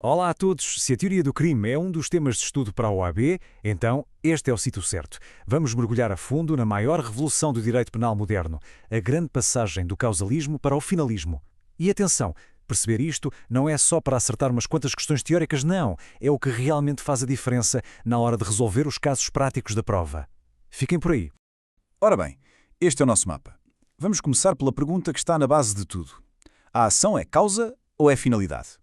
Olá a todos! Se a teoria do crime é um dos temas de estudo para a OAB, então este é o sítio certo. Vamos mergulhar a fundo na maior revolução do direito penal moderno, a grande passagem do causalismo para o finalismo. E atenção, perceber isto não é só para acertar umas quantas questões teóricas, não. É o que realmente faz a diferença na hora de resolver os casos práticos da prova. Fiquem por aí. Ora bem, este é o nosso mapa. Vamos começar pela pergunta que está na base de tudo. A ação é causa ou é finalidade?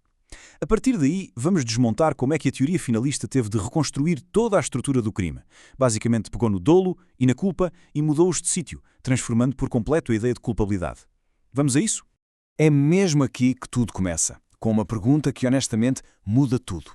A partir daí, vamos desmontar como é que a teoria finalista teve de reconstruir toda a estrutura do crime. Basicamente pegou no dolo e na culpa e mudou-os de sítio, transformando por completo a ideia de culpabilidade. Vamos a isso? É mesmo aqui que tudo começa, com uma pergunta que honestamente muda tudo.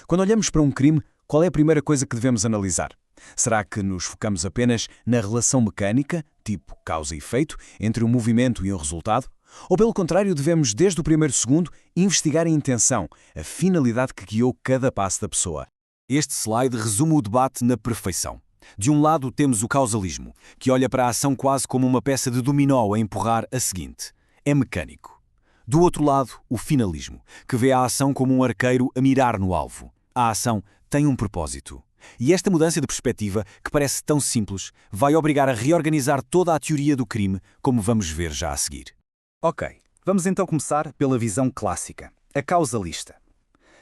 Quando olhamos para um crime, qual é a primeira coisa que devemos analisar? Será que nos focamos apenas na relação mecânica, tipo causa e efeito, entre um movimento e um resultado? Ou, pelo contrário, devemos, desde o primeiro segundo, investigar a intenção, a finalidade que guiou cada passo da pessoa? Este slide resume o debate na perfeição. De um lado temos o causalismo, que olha para a ação quase como uma peça de dominó a empurrar a seguinte. É mecânico. Do outro lado, o finalismo, que vê a ação como um arqueiro a mirar no alvo. A ação tem um propósito. E esta mudança de perspectiva, que parece tão simples, vai obrigar a reorganizar toda a teoria do crime, como vamos ver já a seguir. Ok, vamos então começar pela visão clássica, a causalista.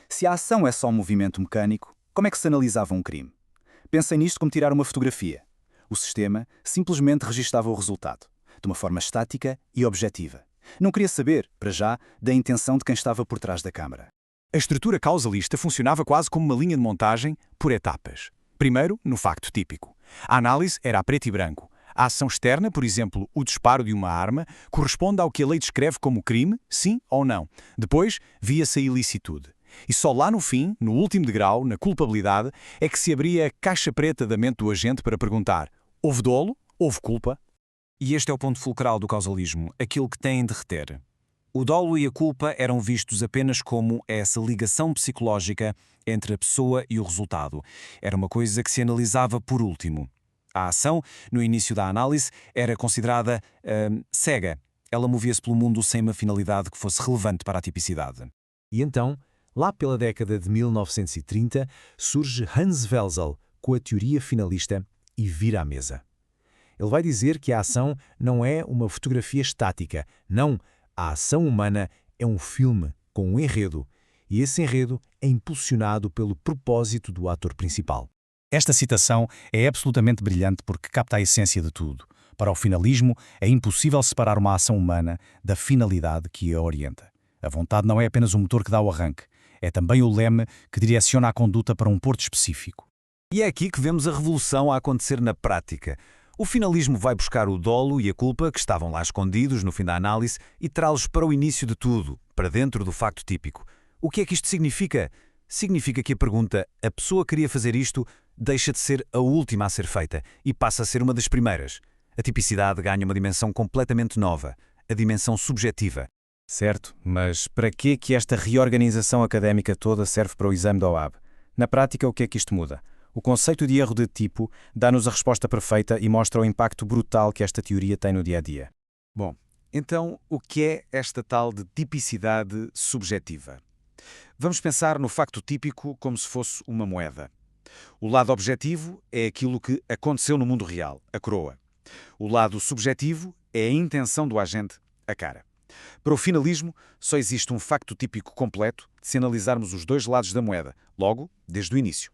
Se a ação é só um movimento mecânico, como é que se analisava um crime? Pensem nisto como tirar uma fotografia. O sistema simplesmente registava o resultado, de uma forma estática e objetiva. Não queria saber, para já, da intenção de quem estava por trás da câmara. A estrutura causalista funcionava quase como uma linha de montagem por etapas. Primeiro, no facto típico. A análise era a preto e branco. A ação externa, por exemplo, o disparo de uma arma, corresponde ao que a lei descreve como crime, sim ou não. Depois, via-se a ilicitude. E só lá no fim, no último degrau, na culpabilidade, é que se abria a caixa preta da mente do agente para perguntar: houve dolo? Houve culpa? E este é o ponto fulcral do causalismo, aquilo que têm de reter. O dolo e a culpa eram vistos apenas como essa ligação psicológica entre a pessoa e o resultado. Era uma coisa que se analisava por último. A ação, no início da análise, era considerada cega. Ela movia-se pelo mundo sem uma finalidade que fosse relevante para a tipicidade. E então, lá pela década de 1930, surge Hans Welzel com a teoria finalista e vira à mesa. Ele vai dizer que a ação não é uma fotografia estática. Não, a ação humana é um filme com um enredo, e esse enredo é impulsionado pelo propósito do ator principal. Esta citação é absolutamente brilhante porque capta a essência de tudo. Para o finalismo, é impossível separar uma ação humana da finalidade que a orienta. A vontade não é apenas o motor que dá o arranque, é também o leme que direciona a conduta para um porto específico. E é aqui que vemos a revolução a acontecer na prática. O finalismo vai buscar o dolo e a culpa que estavam lá escondidos no fim da análise e trazê-los para o início de tudo, para dentro do facto típico. O que é que isto significa? Significa que a pergunta "a pessoa queria fazer isto" deixa de ser a última a ser feita e passa a ser uma das primeiras. A tipicidade ganha uma dimensão completamente nova, a dimensão subjetiva. Certo, mas para que esta reorganização académica toda serve para o exame da OAB? Na prática, o que é que isto muda? O conceito de erro de tipo dá-nos a resposta perfeita e mostra o impacto brutal que esta teoria tem no dia-a-dia. Bom, então o que é esta tal de tipicidade subjetiva? Vamos pensar no facto típico como se fosse uma moeda. O lado objetivo é aquilo que aconteceu no mundo real, a coroa. O lado subjetivo é a intenção do agente, a cara. Para o finalismo, só existe um facto típico completo se analisarmos os dois lados da moeda, logo, desde o início.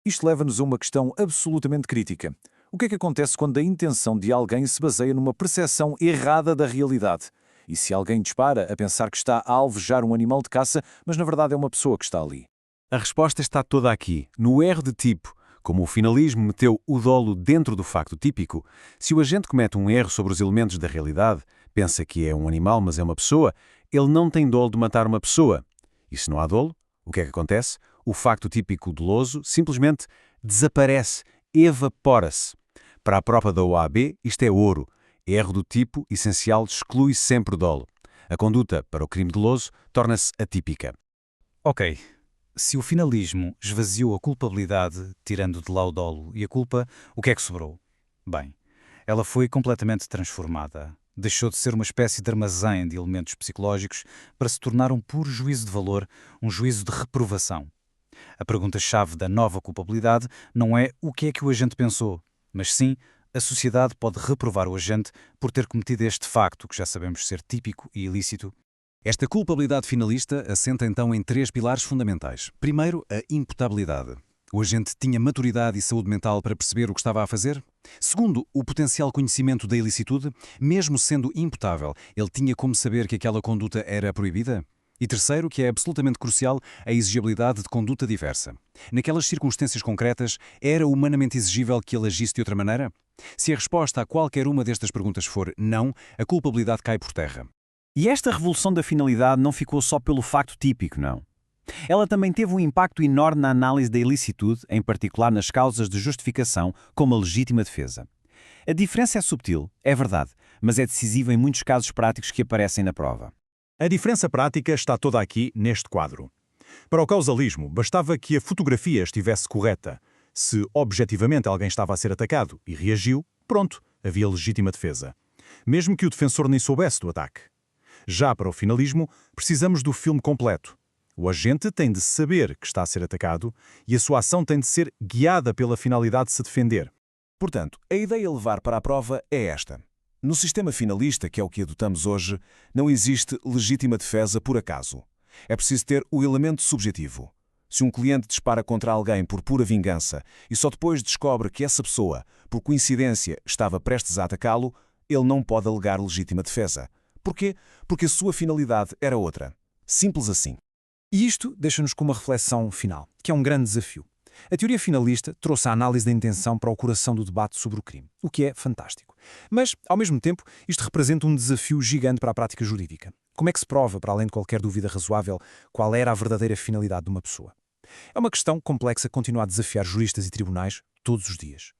Isto leva-nos a uma questão absolutamente crítica. O que é que acontece quando a intenção de alguém se baseia numa percepção errada da realidade? E se alguém dispara a pensar que está a alvejar um animal de caça, mas na verdade é uma pessoa que está ali? A resposta está toda aqui, no erro de tipo. Como o finalismo meteu o dolo dentro do facto típico, se o agente comete um erro sobre os elementos da realidade, pensa que é um animal, mas é uma pessoa, ele não tem dolo de matar uma pessoa. E se não há dolo, o que é que acontece? O facto típico doloso simplesmente desaparece, evapora-se. Para a prova da OAB, isto é ouro. Erro do tipo essencial exclui sempre o dolo. A conduta para o crime doloso torna-se atípica. Ok, se o finalismo esvaziou a culpabilidade, tirando de lá o dolo e a culpa, o que é que sobrou? Bem, ela foi completamente transformada. Deixou de ser uma espécie de armazém de elementos psicológicos para se tornar um puro juízo de valor, um juízo de reprovação. A pergunta-chave da nova culpabilidade não é o que é que o agente pensou, mas sim a sociedade pode reprovar o agente por ter cometido este facto, que já sabemos ser típico e ilícito. Esta culpabilidade finalista assenta então em 3 pilares fundamentais. Primeiro, a imputabilidade. O agente tinha maturidade e saúde mental para perceber o que estava a fazer? Segundo, o potencial conhecimento da ilicitude. Mesmo sendo imputável, ele tinha como saber que aquela conduta era proibida? E terceiro, que é absolutamente crucial, a exigibilidade de conduta diversa. Naquelas circunstâncias concretas, era humanamente exigível que ele agisse de outra maneira? Se a resposta a qualquer uma destas perguntas for não, a culpabilidade cai por terra. E esta revolução da finalidade não ficou só pelo facto típico, não. Ela também teve um impacto enorme na análise da ilicitude, em particular nas causas de justificação, como a legítima defesa. A diferença é subtil, é verdade, mas é decisiva em muitos casos práticos que aparecem na prova. A diferença prática está toda aqui neste quadro. Para o causalismo, bastava que a fotografia estivesse correta. Se objetivamente alguém estava a ser atacado e reagiu, pronto, havia legítima defesa. Mesmo que o defensor nem soubesse do ataque. Já para o finalismo, precisamos do filme completo. O agente tem de saber que está a ser atacado e a sua ação tem de ser guiada pela finalidade de se defender. Portanto, a ideia a levar para a prova é esta. No sistema finalista, que é o que adotamos hoje, não existe legítima defesa por acaso. É preciso ter o elemento subjetivo. Se um cliente dispara contra alguém por pura vingança e só depois descobre que essa pessoa, por coincidência, estava prestes a atacá-lo, ele não pode alegar legítima defesa. Porquê? Porque a sua finalidade era outra. Simples assim. E isto deixa-nos com uma reflexão final, que é um grande desafio. A teoria finalista trouxe a análise da intenção para o coração do debate sobre o crime, o que é fantástico. Mas, ao mesmo tempo, isto representa um desafio gigante para a prática jurídica. Como é que se prova, para além de qualquer dúvida razoável, qual era a verdadeira finalidade de uma pessoa? É uma questão complexa que continua a desafiar juristas e tribunais todos os dias.